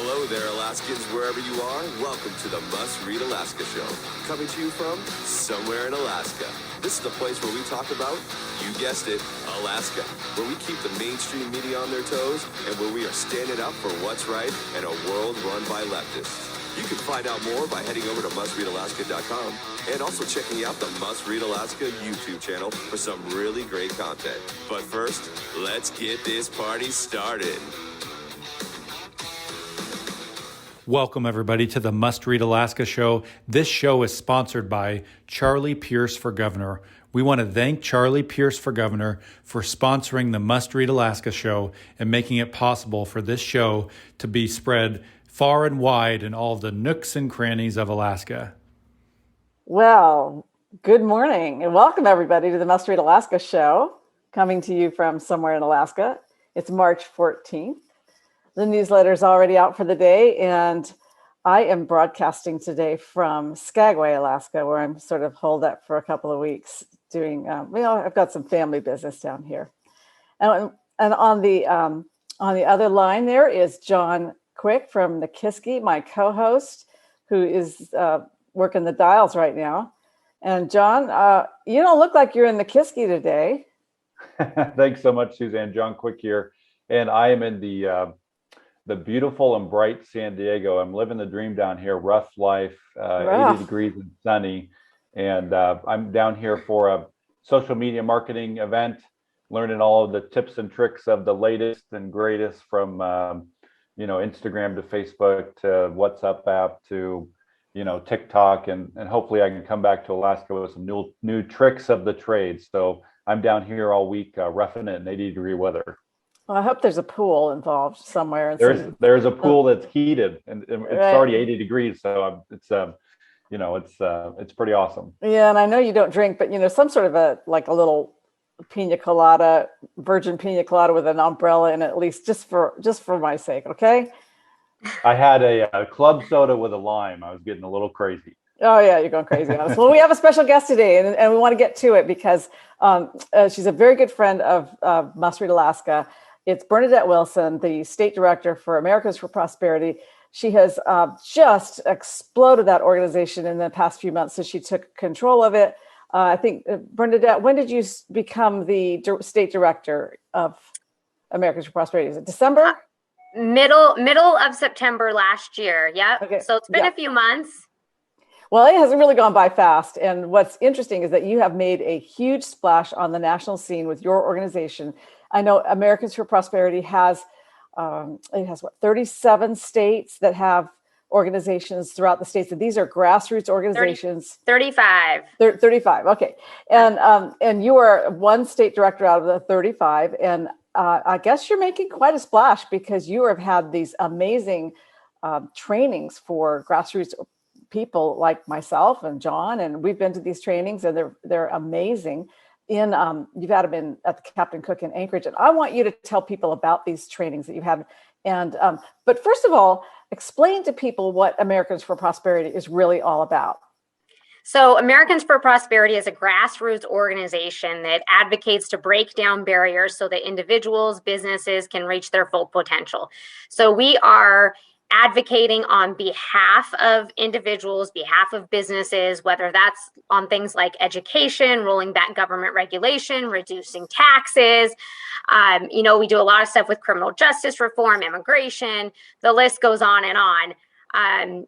Hello there, Alaskans, wherever you are. Welcome to the Must Read Alaska Show. Coming to you from somewhere in Alaska. This is the place where we talk about, you guessed it, Alaska. Where we keep the mainstream media on their toes and where we are standing up for what's right in a world run by leftists. You can find out more by heading over to mustreadalaska.com and also checking out the Must Read Alaska YouTube channel for some really great content. But first, let's get this party started. Welcome, everybody, to the Must Read Alaska Show. This show is sponsored by Charlie Pierce for Governor. We want to thank Charlie Pierce for Governor for sponsoring the Must Read Alaska Show and making it possible for this show to be spread far and wide in all the nooks and crannies of Alaska. Well, good morning and welcome, everybody, to the Must Read Alaska Show, coming to you from somewhere in Alaska. It's March 14th. The newsletter is already out for the day, and I am broadcasting today from Skagway, Alaska, where I'm sort of holed up for a couple of weeks doing, I've got some family business down here. And on the other line there is John Quick from Nikiski, my co-host, who is working the dials right now. And John, you don't look like you're in Nikiski today. Thanks so much, Suzanne. John Quick here, and I am in the beautiful and bright San Diego. I'm living the dream down here, rough life, 80 degrees and sunny. And I'm down here for a social media marketing event, learning all of the tips and tricks of the latest and greatest from, Instagram to Facebook to WhatsApp app to, TikTok. And hopefully I can come back to Alaska with some new tricks of the trade. So I'm down here all week, roughing it in 80-degree weather. Well, I hope there's a pool involved somewhere. There's a pool that's heated, and it's already 80 degrees, so it's pretty awesome. Yeah, and I know you don't drink, but some sort of a little pina colada, virgin pina colada with an umbrella in it, at least just for my sake, okay? I had a club soda with a lime. I was getting a little crazy. Oh yeah, you're going crazy on us. Well, we have a special guest today, and we want to get to it because she's a very good friend of Must Read Alaska. It's Bernadette Wilson, the state director for Americans for Prosperity. She has just exploded that organization in the past few months since she took control of it. I think, Bernadette, when did you become the state director of Americans for Prosperity? Is it December? Middle of September last year. Yep. Okay. So it's been a few months. Well, it hasn't really gone by fast. And what's interesting is that you have made a huge splash on the national scene with your organization. I know Americans for Prosperity has 37 states that have organizations throughout the states, and these are grassroots organizations. 35. 35. Okay, and you are one state director out of the 35, and I guess you're making quite a splash because you have had these amazing trainings for grassroots people like myself and John, and we've been to these trainings, and they're amazing. You've had them in at the Captain Cook in Anchorage, and I want you to tell people about these trainings that you have. And but first of all, explain to people what Americans for Prosperity is really all about. So Americans for Prosperity is a grassroots organization that advocates to break down barriers so that individuals, businesses can reach their full potential. So we are advocating on behalf of individuals, behalf of businesses, whether that's on things like education, rolling back government regulation, reducing taxes. We do a lot of stuff with criminal justice reform, immigration, the list goes on and on.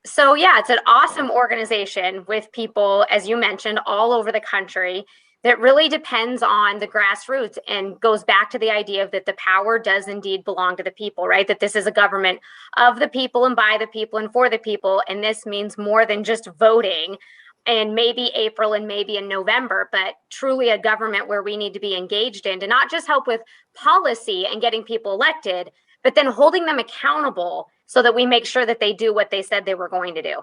So yeah, it's an awesome organization with people, as you mentioned, all over the country that really depends on the grassroots and goes back to the idea of that the power does indeed belong to the people, right? That this is a government of the people and by the people and for the people. And this means more than just voting in maybe April and maybe in November, but truly a government where we need to be engaged in to not just help with policy and getting people elected, but then holding them accountable so that we make sure that they do what they said they were going to do.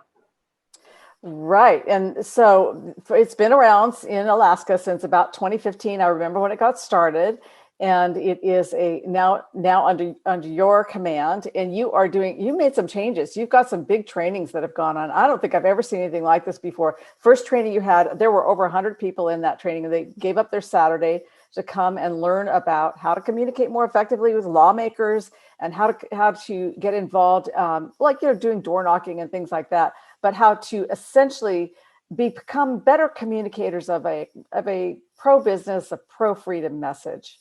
Right. And so it's been around in Alaska since about 2015. I remember when it got started, and it is now under your command, and you made some changes. You've got some big trainings that have gone on. I don't think I've ever seen anything like this before. First training you had, there were over 100 people in that training, and they gave up their Saturday to come and learn about how to communicate more effectively with lawmakers and how to get involved, like doing door knocking and things like that, but how to essentially become better communicators of a pro-business, a pro-freedom message.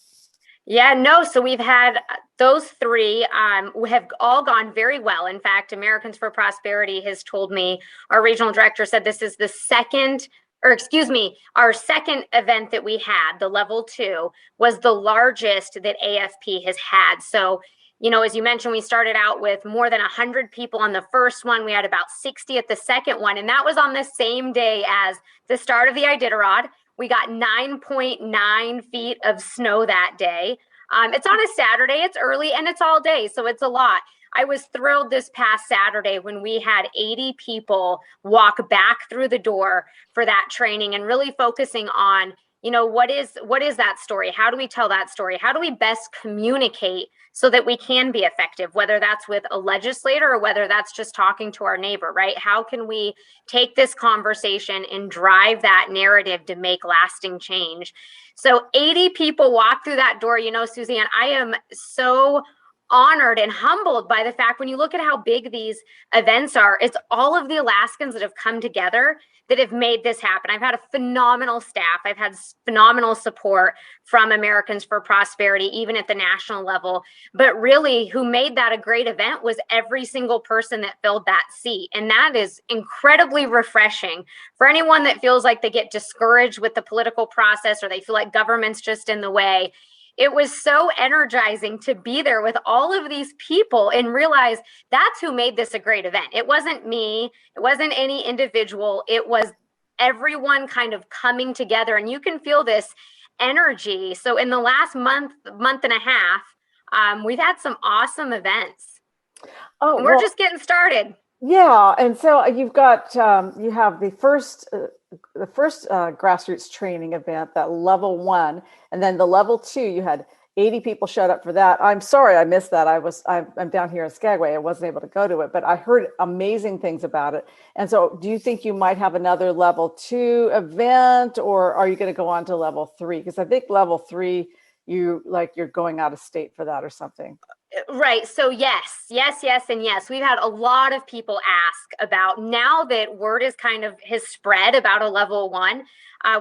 Yeah, no. So we've had those three have all gone very well. In fact, Americans for Prosperity has told me, our regional director said this is our second event that we had, the level 2, was the largest that AFP has had. So, as you mentioned, we started out with more than 100 people on the first one. We had about 60 at the second one. And that was on the same day as the start of the Iditarod. We got 9.9 feet of snow that day. It's on a Saturday, it's early, and it's all day, so it's a lot. I was thrilled this past Saturday when we had 80 people walk back through the door for that training and really focusing on, what is that story? How do we tell that story? How do we best communicate so that we can be effective, whether that's with a legislator or whether that's just talking to our neighbor, right? How can we take this conversation and drive that narrative to make lasting change? So 80 people walk through that door. Suzanne, I am so honored and humbled by the fact when you look at how big these events are, it's all of the Alaskans that have come together that have made this happen. I've had a phenomenal staff. I've had phenomenal support from Americans for Prosperity, even at the national level. But really, who made that a great event was every single person that filled that seat. And that is incredibly refreshing for anyone that feels like they get discouraged with the political process or they feel like government's just in the way. It was so energizing to be there with all of these people and realize that's who made this a great event. It wasn't me. It wasn't any individual. It was everyone kind of coming together, and you can feel this energy. So in the last month and a half, we've had some awesome events. Oh, we're just getting started. Yeah, and so you've got you have the first grassroots training event, that level 1, and then the level 2. You had 80 people showed up for that. I'm sorry I missed that. I'm down here in Skagway. I wasn't able to go to it, but I heard amazing things about it. And so, do you think you might have another level 2 event, or are you going to go on to level 3? Because I think level 3, you're going out of state for that or something. Right. So yes. We've had a lot of people ask about, now that word has spread about a level 1.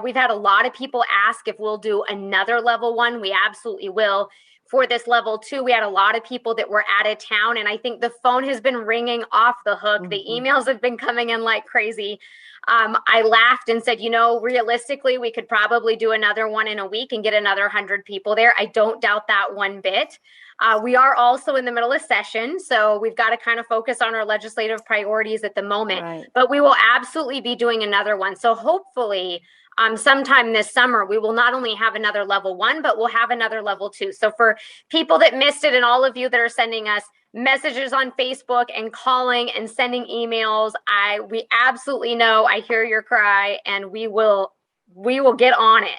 We've had a lot of people ask if we'll do another level 1. We absolutely will. For this level 2, we had a lot of people that were out of town, and I think the phone has been ringing off the hook. Mm-hmm. The emails have been coming in like crazy. I laughed and said, realistically, we could probably do another one in a week and get another 100 people there. I don't doubt that one bit. We are also in the middle of session, so we've got to kind of focus on our legislative priorities at the moment. Right. But we will absolutely be doing another one. So hopefully sometime this summer, we will not only have another level 1, but we'll have another level 2. So for people that missed it and all of you that are sending us messages on Facebook and calling and sending emails, we absolutely know, I hear your cry, and we will get on it.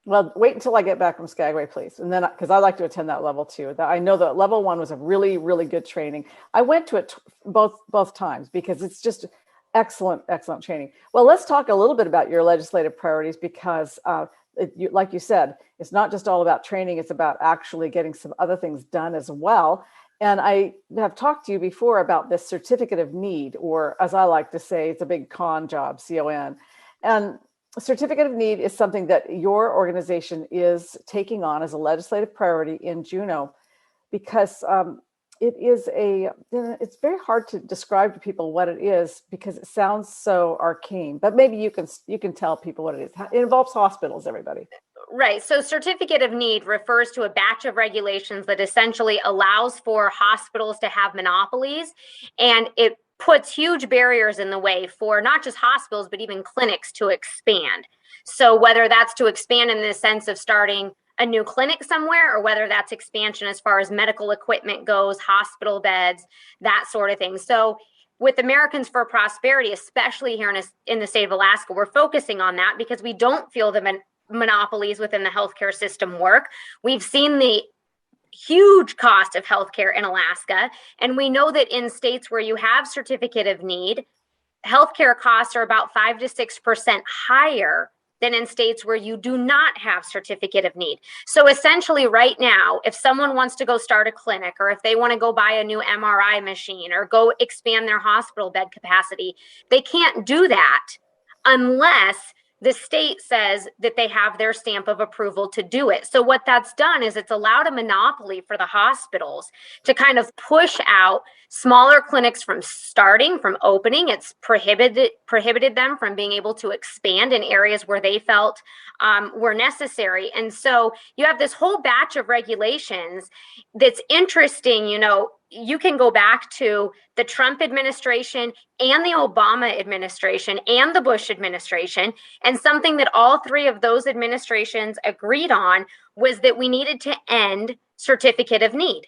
Well, wait until I get back from Skagway, please. And then, because I'd like to attend that level 2. I know that level 1 was a really, really good training. I went to it both times because it's just excellent training. Well, let's talk a little bit about your legislative priorities, because like you said, it's not just all about training. It's about actually getting some other things done as well. And I have talked to you before about this certificate of need, or as I like to say, it's a big con job, CON. And certificate of need is something that your organization is taking on as a legislative priority in Juneau, because it's very hard to describe to people what it is, because it sounds so arcane. But maybe you can tell people what it is. It involves hospitals, everybody. Right. So certificate of need refers to a batch of regulations that essentially allows for hospitals to have monopolies, and it puts huge barriers in the way for not just hospitals, but even clinics to expand. So whether that's to expand in the sense of starting a new clinic somewhere, or whether that's expansion as far as medical equipment goes, hospital beds, that sort of thing. So with Americans for Prosperity, especially here in the state of Alaska, we're focusing on that because we don't feel the monopolies within the healthcare system work. We've seen the huge cost of healthcare in Alaska, and we know that in states where you have certificate of need, healthcare costs are about 5 to 6% higher than in states where you do not have certificate of need. So essentially right now, if someone wants to go start a clinic, or if they want to go buy a new MRI machine or go expand their hospital bed capacity, they can't do that unless the state says that they have their stamp of approval to do it. So what that's done is it's allowed a monopoly for the hospitals to kind of push out smaller clinics from opening. It's prohibited them from being able to expand in areas where they felt were necessary. And so you have this whole batch of regulations that's interesting. You can go back to the Trump administration and the Obama administration and the Bush administration. And something that all three of those administrations agreed on was that we needed to end certificate of need.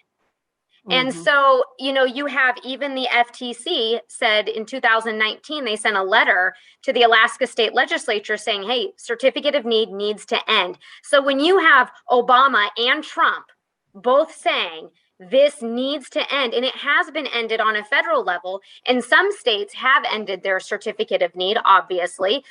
And so, you have even the FTC said in 2019, they sent a letter to the Alaska state legislature saying, hey, certificate of need needs to end. So when you have Obama and Trump both saying this needs to end, and it has been ended on a federal level, and some states have ended their certificate of need, obviously.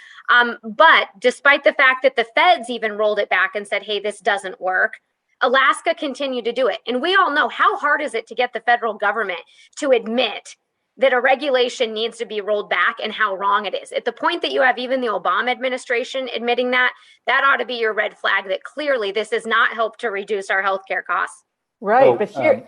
But despite the fact that the feds even rolled it back and said, hey, this doesn't work, Alaska continued to do it. And we all know how hard is it to get the federal government to admit that a regulation needs to be rolled back and how wrong it is. At the point that you have even the Obama administration admitting that ought to be your red flag that clearly this has not helped to reduce our healthcare costs. Right. But here,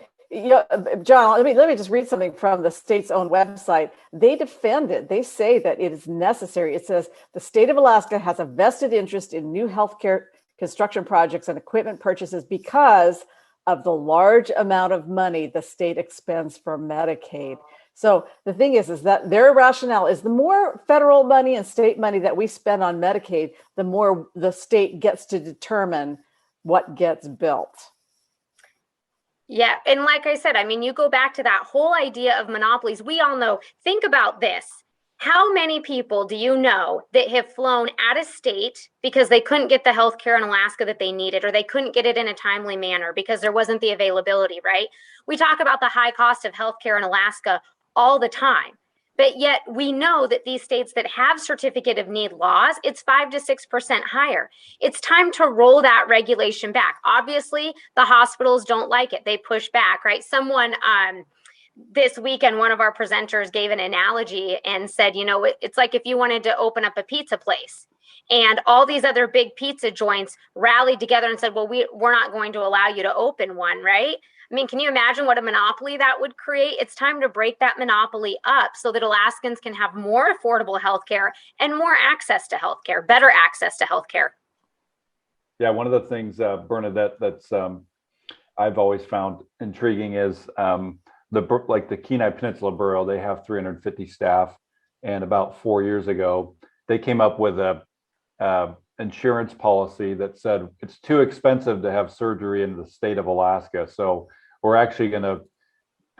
John, let me just read something from the state's own website. They defend it. They say that it is necessary. It says the state of Alaska has a vested interest in new healthcare construction projects and equipment purchases because of the large amount of money the state expends for Medicaid. So the thing is that their rationale is the more federal money and state money that we spend on Medicaid, the more the state gets to determine what gets built. Yeah. And like I said, you go back to that whole idea of monopolies. We all know, think about this. How many people do you know that have flown out of state because they couldn't get the health care in Alaska that they needed, or they couldn't get it in a timely manner because there wasn't the availability, right? We talk about the high cost of health care in Alaska all the time. But yet we know that these states that have certificate of need laws, it's 5 to 6% higher. It's time to roll that regulation back. Obviously, the hospitals don't like it. They push back, right? Someone this weekend, one of our presenters gave an analogy and said, it's like if you wanted to open up a pizza place and all these other big pizza joints rallied together and said, well, we're not going to allow you to open one, right? Can you imagine what a monopoly that would create? It's time to break that monopoly up so that Alaskans can have more affordable healthcare and more access to healthcare, better access to healthcare. Yeah, one of the things, Bernadette, that's I've always found intriguing is the Kenai Peninsula Borough. They have 350 staff, and about 4 years ago, they came up with a insurance policy that said it's too expensive to have surgery in the state of Alaska. So we're actually going to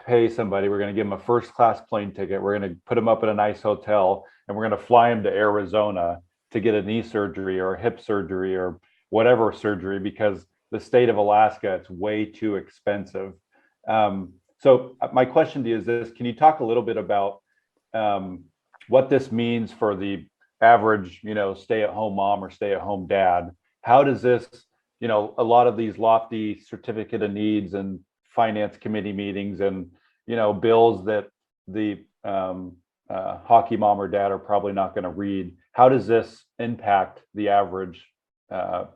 pay somebody. We're going to give them a first-class plane ticket. We're going to put them up in a nice hotel, and we're going to fly them to Arizona to get a knee surgery or a hip surgery or whatever surgery, because the state of Alaska, it's way too expensive. So my question to you is this: can you talk a little bit about what this means for the average, stay-at-home mom or stay-at-home dad? How does this, a lot of these lofty certificate of needs and finance committee meetings and, bills that the hockey mom or dad are probably not going to read, how does this impact the average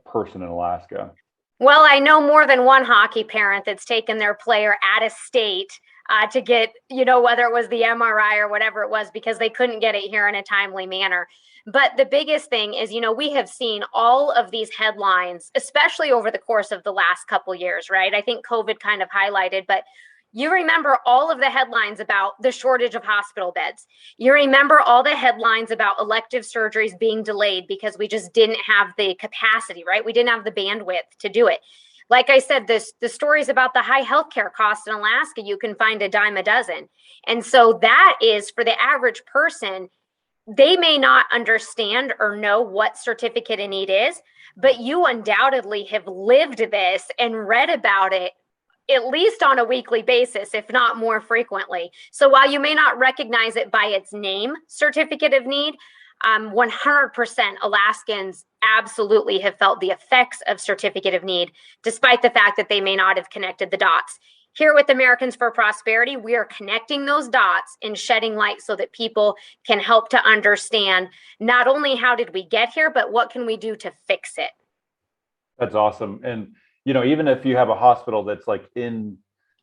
person in Alaska? Well, I know more than one hockey parent that's taken their player out of state to get, whether it was the MRI or whatever it was, because they couldn't get it here in a timely manner. But the biggest thing is, we have seen all of these headlines, especially over the course of the last couple years, right? I think COVID kind of highlighted, but you remember all of the headlines about the shortage of hospital beds. You remember all the headlines about elective surgeries being delayed because we just didn't have the capacity, right? We didn't have the bandwidth to do it. Like I said, the stories about the high healthcare costs in Alaska, you can find a dime a dozen. And so that is, for the average person, they may not understand or know what certificate of need is, but you undoubtedly have lived this and read about it at least on a weekly basis, if not more frequently. So while you may not recognize it by its name, certificate of need, 100% Alaskans absolutely have felt the effects of certificate of need, despite the fact that they may not have connected the dots. Here with Americans for Prosperity, we are connecting those dots and shedding light so that people can help to understand not only how did we get here, but what can we do to fix it. That's awesome. And, even if you have a hospital that's like in,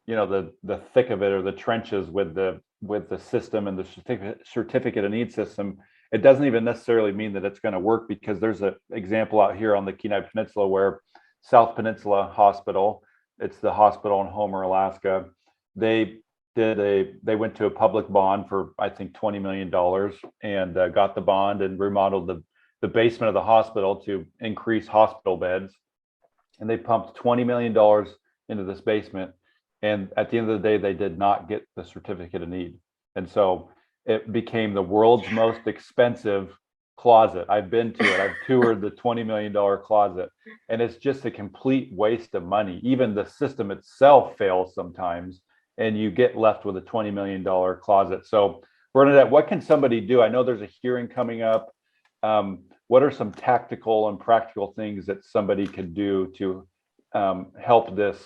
the thick of it, or the trenches with the system and the certificate of need system, it doesn't even necessarily mean that it's going to work, because there's an example out here on the Kenai Peninsula where South Peninsula Hospital, it's the hospital in Homer, Alaska. They went to a public bond for, I think, $20 million, and got the bond and remodeled the basement of the hospital to increase hospital beds. And they pumped $20 million into this basement. And at the end of the day, they did not get the certificate of need. And so it became the world's most expensive closet. I've been to it. I've toured the $20 million closet, and it's just a complete waste of money. Even the system itself fails sometimes, and you get left with a $20 million closet. So, Bernadette, what can somebody do? I know there's a hearing coming up. What are some tactical and practical things that somebody could do to help this,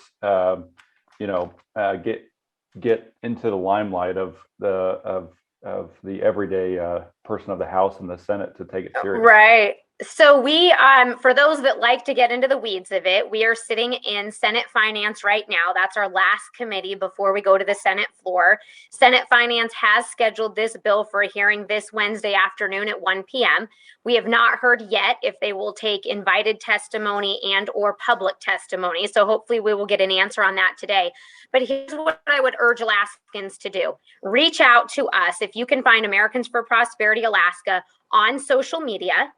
get into the limelight of the everyday person of the House and the Senate to take it serious? Right. So we, for those that like to get into the weeds of it, we are sitting in Senate Finance right now. That's our last committee before we go to the Senate floor. Senate Finance has scheduled this bill for a hearing this Wednesday afternoon at 1 p.m. We have not heard yet if they will take invited testimony and or public testimony. So hopefully we will get an answer on that today. But here's what I would urge Alaskans to do. Reach out to us. If you can find Americans for Prosperity Alaska on social media,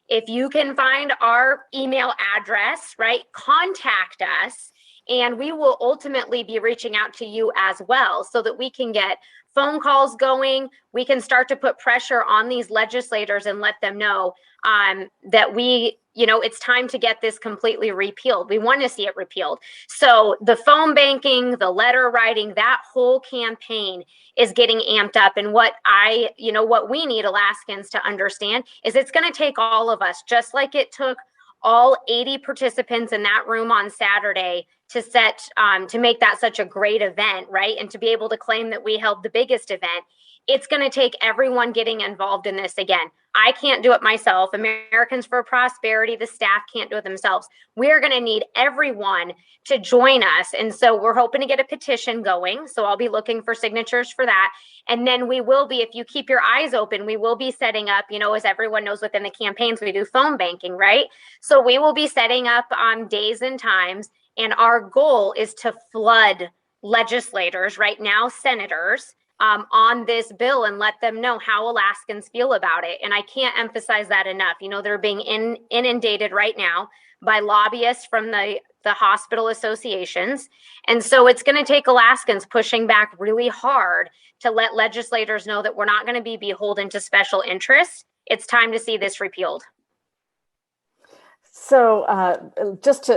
if you can find our email address, right, contact us, and we will ultimately be reaching out to you as well so that we can get phone calls going. We can start to put pressure on these legislators and let them know that it's time to get this completely repealed. We want to see it repealed. So the phone banking, the letter writing, that whole campaign is getting amped up. And what we need Alaskans to understand is it's going to take all of us, just like it took all 80 participants in that room on Saturday to make that such a great event, right? And to be able to claim that we held the biggest event. It's going to take everyone getting involved in this again. I can't do it myself. Americans for Prosperity, the staff can't do it themselves. We're going to need everyone to join us. And so we're hoping to get a petition going. So I'll be looking for signatures for that. And then we will be, if you keep your eyes open, we will be setting up, as everyone knows within the campaigns, we do phone banking, right? So we will be setting up days and times. And our goal is to flood legislators, right now, senators, on this bill and let them know how Alaskans feel about it. And I can't emphasize that enough. They're being inundated right now by lobbyists from the hospital associations. And so it's going to take Alaskans pushing back really hard to let legislators know that we're not going to be beholden to special interests. It's time to see this repealed. So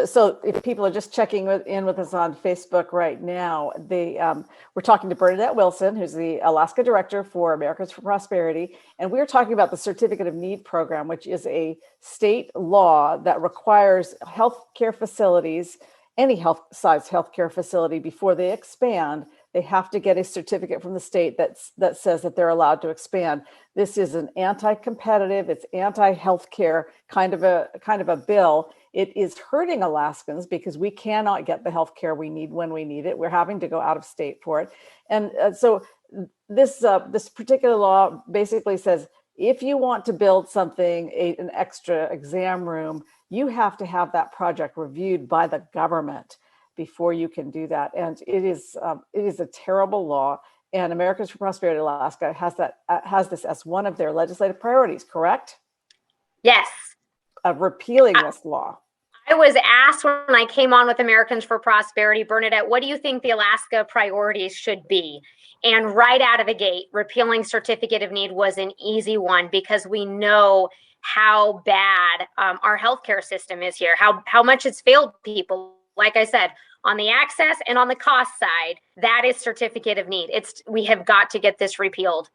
so if people are just checking in with us on Facebook right now, we're talking to Bernadette Wilson, who's the Alaska Director for Americans for Prosperity. And we're talking about the Certificate of Need program, which is a state law that requires healthcare facilities, any size healthcare facility, before they expand, they have to get a certificate from the state that says that they're allowed to expand. This is an anti-competitive, it's anti-healthcare kind of a bill. It is hurting Alaskans because we cannot get the healthcare we need when we need it. We're having to go out of state for it. And so this particular law basically says, if you want to build something, an extra exam room, you have to have that project reviewed by the government before you can do that. And it is a terrible law. And Americans for Prosperity Alaska has this as one of their legislative priorities, correct? Yes. Of repealing this law. I was asked when I came on with Americans for Prosperity, Bernadette, what do you think the Alaska priorities should be? And right out of the gate, repealing Certificate of Need was an easy one because we know how bad our healthcare system is here, how much it's failed people. Like I said, on the access and on the cost side, that is Certificate of Need. We have got to get this repealed.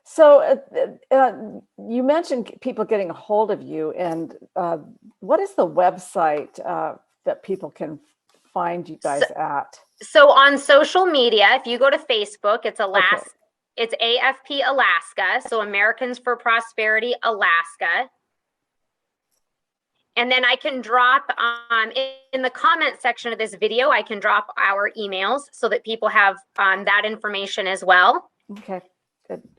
So you mentioned people getting a hold of you, and what is the website that people can find you guys at? So on social media, if you go to Facebook, it's Okay. It's AFP Alaska, so Americans for Prosperity Alaska. And then I can drop in the comment section of this video, I can drop our emails so that people have that information as well. Okay.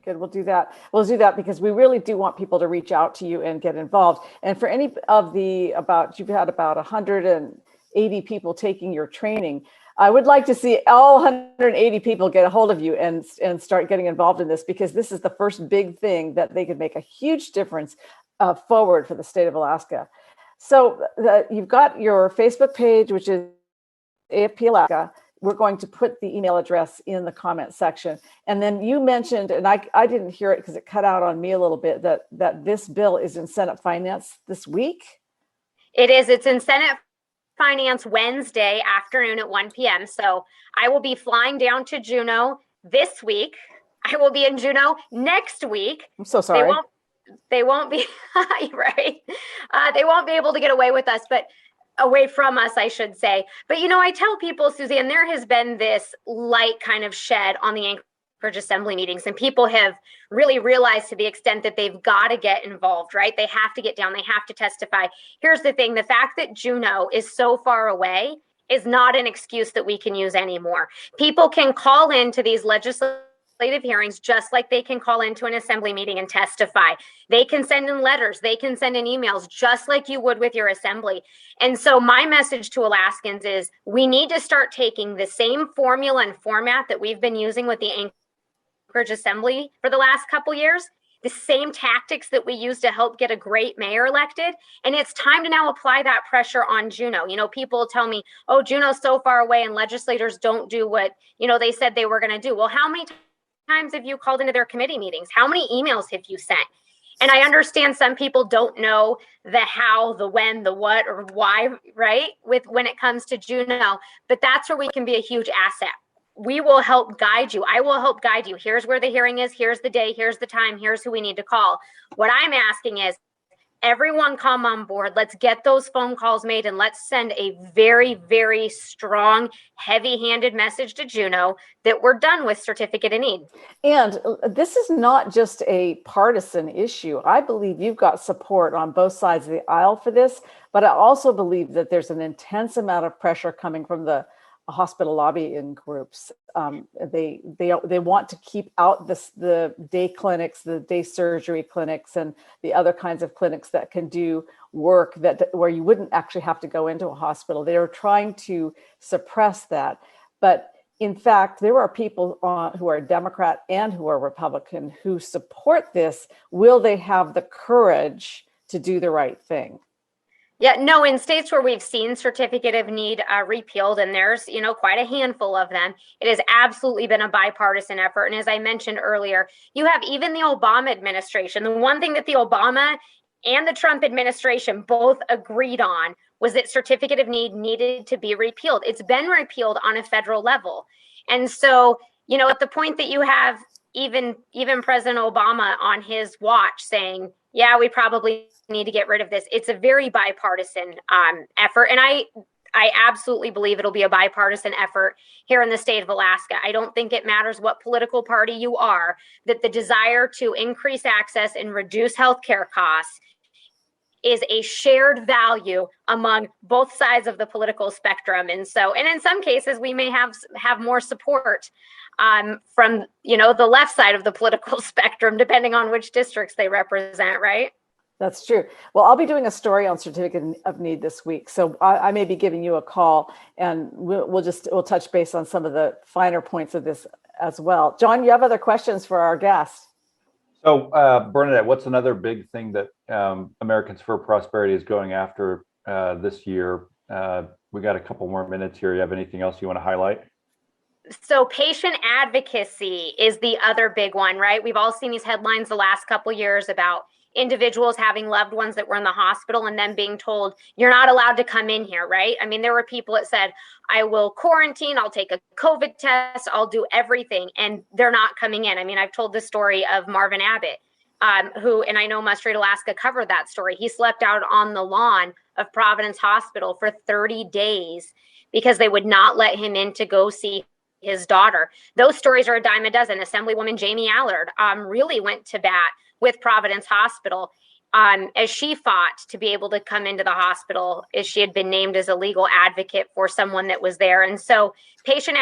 Good. We'll do that. We'll do that because we really do want people to reach out to you and get involved. And for any of you've had about 180 people taking your training. I would like to see all 180 people get a hold of you and start getting involved in this, because this is the first big thing that they could make a huge difference forward for the state of Alaska. So you've got your Facebook page, which is AFP Alaska. We're going to put the email address in the comment section. And then you mentioned, and I didn't hear it because it cut out on me a little bit, that this bill is in Senate Finance this week. It is. It's in Senate Finance Wednesday afternoon at 1 p.m. So I will be flying down to Juneau this week. I will be in Juneau next week. I'm so sorry. They won't be right. They won't be able to get away with us, but away from us, I should say. But, I tell people, Suzanne, there has been this light kind of shed on the Anchorage Assembly meetings, and people have really realized to the extent that they've got to get involved, right? They have to get down. They have to testify. Here's the thing. The fact that Juneau is so far away is not an excuse that we can use anymore. People can call into these legislative hearings just like they can call into an assembly meeting and testify. They can send in letters, they can send in emails just like you would with your assembly. And so my message to Alaskans is we need to start taking the same formula and format that we've been using with the Anchorage Assembly for the last couple years, the same tactics that we used to help get a great mayor elected. And it's time to now apply that pressure on Juneau. People tell me, oh, Juneau's so far away and legislators don't do what, they said they were going to do. Well, how many times have you called into their committee meetings? How many emails have you sent? And I understand some people don't know the how, the when, the what, or why, right? When it comes to Juneau, but that's where we can be a huge asset. We will help guide you. I will help guide you. Here's where the hearing is. Here's the day. Here's the time. Here's who we need to call. What I'm asking is, everyone come on board. Let's get those phone calls made, and let's send a very, very strong, heavy-handed message to Juneau that we're done with certificate of need. And this is not just a partisan issue. I believe you've got support on both sides of the aisle for this, but I also believe that there's an intense amount of pressure coming from the hospital lobbying groups. They want to keep out the day clinics, the day surgery clinics, and the other kinds of clinics that can do work where you wouldn't actually have to go into a hospital. They are trying to suppress that. But in fact, there are people who are Democrat and who are Republican who support this. Will they have the courage to do the right thing? Yeah, no, in states where we've seen certificate of need repealed, and there's, quite a handful of them, it has absolutely been a bipartisan effort. And as I mentioned earlier, you have even the Obama administration. The one thing that the Obama and the Trump administration both agreed on was that certificate of need needed to be repealed. It's been repealed on a federal level. And so, at the point that you have even President Obama on his watch saying, yeah, we probably need to get rid of this. It's a very bipartisan effort. And I absolutely believe it'll be a bipartisan effort here in the state of Alaska. I don't think it matters what political party you are, that the desire to increase access and reduce healthcare costs is a shared value among both sides of the political spectrum. And in some cases, we may have more support from, the left side of the political spectrum, depending on which districts they represent, right? That's true. Well, I'll be doing a story on certificate of need this week, so I may be giving you a call, and we'll touch base on some of the finer points of this as well. John, you have other questions for our guest? So, Bernadette, what's another big thing that Americans for Prosperity is going after this year? We got a couple more minutes here. You have anything else you want to highlight? So patient advocacy is the other big one, right? We've all seen these headlines the last couple of years about individuals having loved ones that were in the hospital and then being told, you're not allowed to come in here, right? I mean, there were people that said, I will quarantine, I'll take a COVID test, I'll do everything, and they're not coming in. I mean, I've told the story of Marvin Abbott, who, and I know Must Read Alaska covered that story. He slept out on the lawn of Providence Hospital for 30 days because they would not let him in to go see his daughter. Those stories are a dime a dozen. Assemblywoman Jamie Allard really went to bat with Providence Hospital as she fought to be able to come into the hospital, as she had been named as a legal advocate for someone that was there. And so patient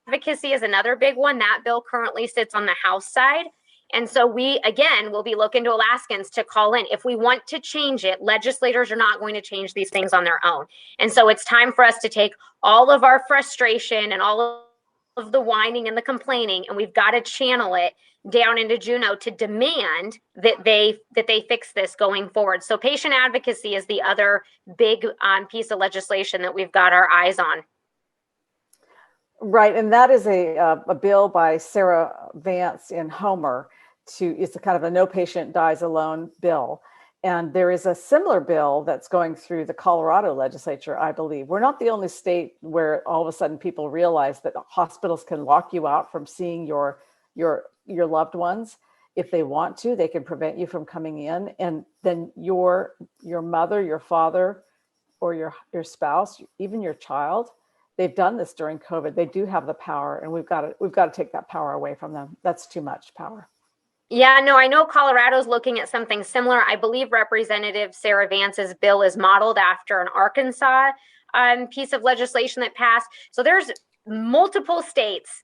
advocacy is another big one. That bill currently sits on the House side. And so we, again, will be looking to Alaskans to call in. If we want to change it, legislators are not going to change these things on their own. And so it's time for us to take all of our frustration and all of the whining and the complaining, and we've got to channel it down into Juneau to demand that they fix this going forward. So patient advocacy is the other big piece of legislation that we've got our eyes on. Right, and that is a bill by Sarah Vance in Homer. It's a kind of a no patient dies alone bill. And there is a similar bill that's going through the Colorado legislature, I believe. We're not the only state where all of a sudden people realize that hospitals can lock you out from seeing your loved ones. If they want to, they can prevent you from coming in. And then your mother, your father, or your spouse, even your child, they've done this during COVID. They do have the power, and we've got to take that power away from them. That's too much power. Yeah, no, I know Colorado's looking at something similar. I believe Representative Sarah Vance's bill is modeled after an Arkansas piece of legislation that passed. So there's multiple states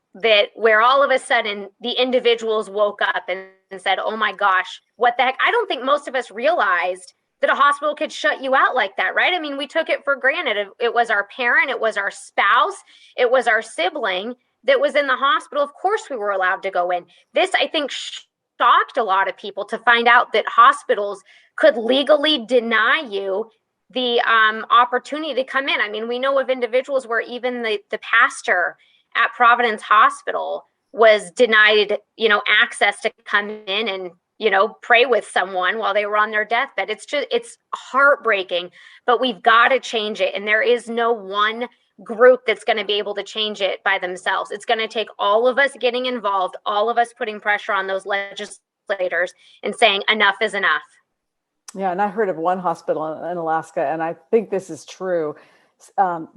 where all of a sudden the individuals woke up and said, oh my gosh, what the heck? I don't think most of us realized that a hospital could shut you out like that, right? I mean, we took it for granted. It was our parent, it was our spouse, it was our sibling that was in the hospital. Of course we were allowed to go in. This, I think, shocked a lot of people to find out that hospitals could legally deny you the opportunity to come in. I mean, we know of individuals where even the pastor at Providence Hospital was denied, access to come in and, pray with someone while they were on their deathbed. It's heartbreaking, but we've got to change it. And there is no one group that's going to be able to change it by themselves. It's going to take all of us getting involved, all of us putting pressure on those legislators and saying enough is enough. Yeah, and I heard of one hospital in Alaska, and I think this is true.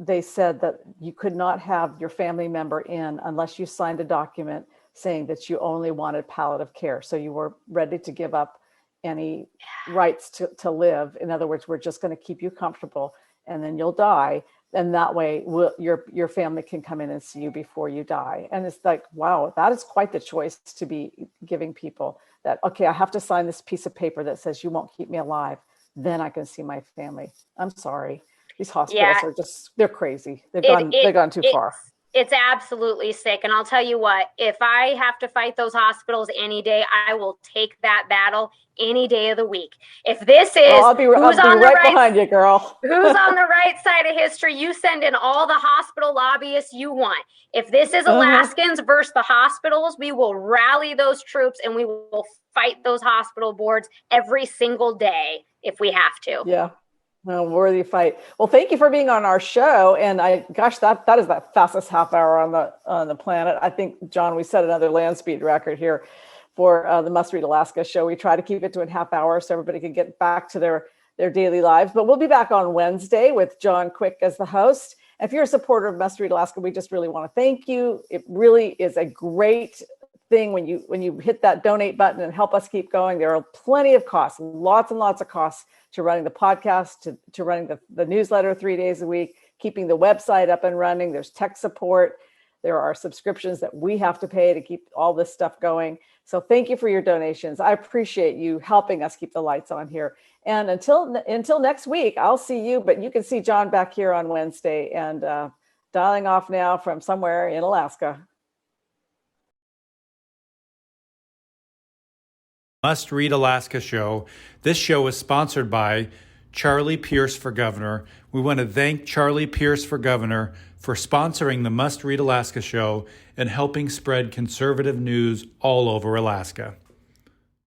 They said that you could not have your family member in unless you signed a document saying that you only wanted palliative care. So you were ready to give up any rights to live. In other words, we're just going to keep you comfortable and then you'll die. And that way your family can come in and see you before you die. And it's like, wow, that is quite the choice to be giving people that, okay, I have to sign this piece of paper that says you won't keep me alive. Then I can see my family. I'm sorry. These hospitals are they're crazy. They've gone too far. It's absolutely sick. And I'll tell you what, if I have to fight those hospitals any day, I will take that battle any day of the week. If this is I'll be right behind you, girl. Who's on the right side of history, you send in all the hospital lobbyists you want. If this is Alaskans versus the hospitals, we will rally those troops and we will fight those hospital boards every single day if we have to. Yeah. A worthy fight. Well, thank you for being on our show. And that is the fastest half hour on the planet. I think, John, we set another land speed record here for the Must Read Alaska show. We try to keep it to a half hour so everybody can get back to their daily lives. But we'll be back on Wednesday with John Quick as the host. And if you're a supporter of Must Read Alaska, we just really want to thank you. It really is a great thing when you hit that donate button and help us keep going. There are plenty of costs, lots and lots of costs to running the podcast, to running the newsletter 3 days a week, keeping the website up and running. There's tech support. There are subscriptions that we have to pay to keep all this stuff going. So thank you for your donations. I appreciate you helping us keep the lights on here. And until next week, I'll see you, but you can see John back here on Wednesday, and dialing off now from somewhere in Alaska. Must Read Alaska show. This show is sponsored by Charlie Pierce for Governor. We want to thank Charlie Pierce for Governor for sponsoring the Must Read Alaska show and helping spread conservative news all over Alaska.